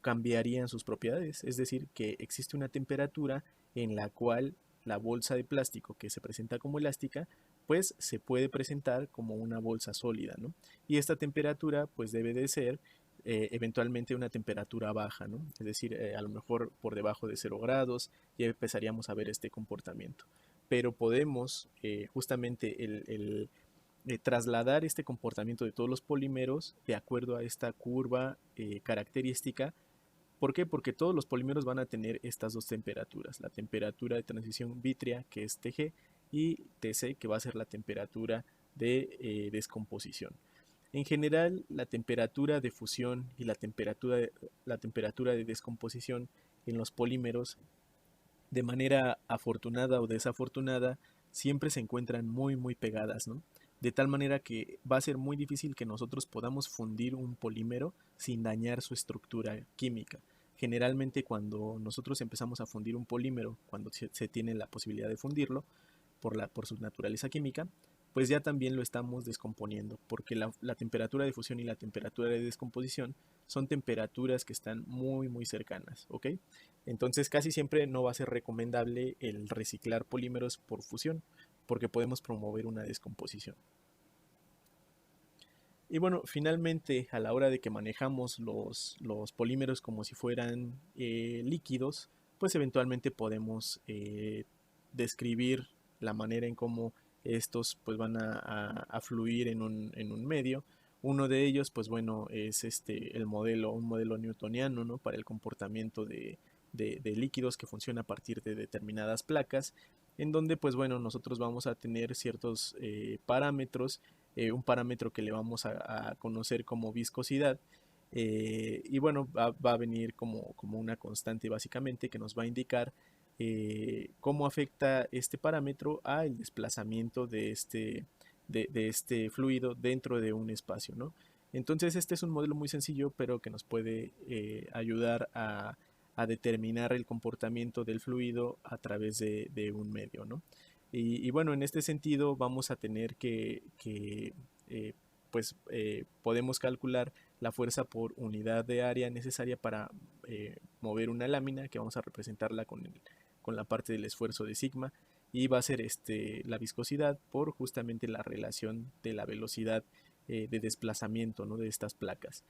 cambiarían sus propiedades, es decir, que existe una temperatura en la cual la bolsa de plástico que se presenta como elástica, pues se puede presentar como una bolsa sólida, ¿no? Y esta temperatura pues debe de ser eventualmente una temperatura baja, ¿no? Es decir, a lo mejor por debajo de 0 grados ya empezaríamos a ver este comportamiento. Pero podemos justamente trasladar este comportamiento de todos los polímeros de acuerdo a esta curva característica. ¿Por qué? Porque todos los polímeros van a tener estas dos temperaturas, la temperatura de transición vítrea, que es Tg, y Tc, que va a ser la temperatura de descomposición. En general, la temperatura de fusión y la temperatura de descomposición en los polímeros, de manera afortunada o desafortunada, siempre se encuentran muy pegadas, ¿no? De tal manera que va a ser muy difícil que nosotros podamos fundir un polímero sin dañar su estructura química. Generalmente cuando nosotros empezamos a fundir un polímero, cuando se tiene la posibilidad de fundirlo por su naturaleza química, pues ya también lo estamos descomponiendo, porque la temperatura de fusión y la temperatura de descomposición son temperaturas que están muy cercanas, ¿ok? Entonces casi siempre no va a ser recomendable el reciclar polímeros por fusión, porque podemos promover una descomposición. Y bueno, finalmente a la hora de que manejamos los polímeros como si fueran líquidos, pues eventualmente podemos describir la manera en cómo estos pues van a fluir en un medio. Uno de ellos, pues bueno, es un modelo newtoniano, ¿no? Para el comportamiento de líquidos que funciona a partir de determinadas placas, en donde pues bueno, nosotros vamos a tener ciertos parámetros, un parámetro que le vamos a conocer como viscosidad, y bueno, va a venir como una constante básicamente que nos va a indicar cómo afecta este parámetro al desplazamiento de este fluido dentro de un espacio, ¿no? Entonces este es un modelo muy sencillo, pero que nos puede ayudar a determinar el comportamiento del fluido a través de un medio, ¿no? Y bueno, en este sentido vamos a tener que podemos calcular la fuerza por unidad de área necesaria para mover una lámina, que vamos a representarla con la parte del esfuerzo de sigma, y va a ser la viscosidad por justamente la relación de la velocidad de desplazamiento, ¿no? De estas placas.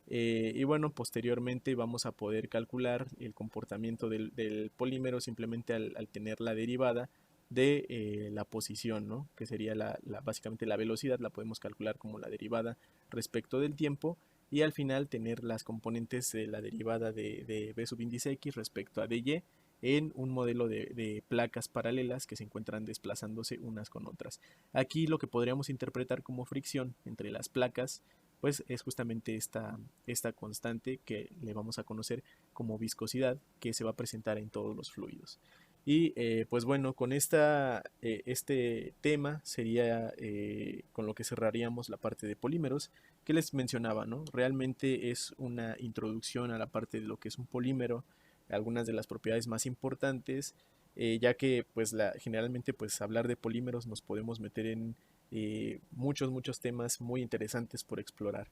Y bueno, posteriormente vamos a poder calcular el comportamiento del polímero simplemente al tener la derivada de la posición, ¿no? Que sería básicamente la velocidad, la podemos calcular como la derivada respecto del tiempo, y al final tener las componentes de la derivada de b sub índice x respecto a dy en un modelo de placas paralelas que se encuentran desplazándose unas con otras. Aquí lo que podríamos interpretar como fricción entre las placas pues es justamente esta constante que le vamos a conocer como viscosidad, que se va a presentar en todos los fluidos. Y pues bueno, con este tema sería con lo que cerraríamos la parte de polímeros que les mencionaba, ¿no? Realmente es una introducción a la parte de lo que es un polímero, algunas de las propiedades más importantes, ya que pues generalmente pues hablar de polímeros nos podemos meter en muchos temas muy interesantes por explorar.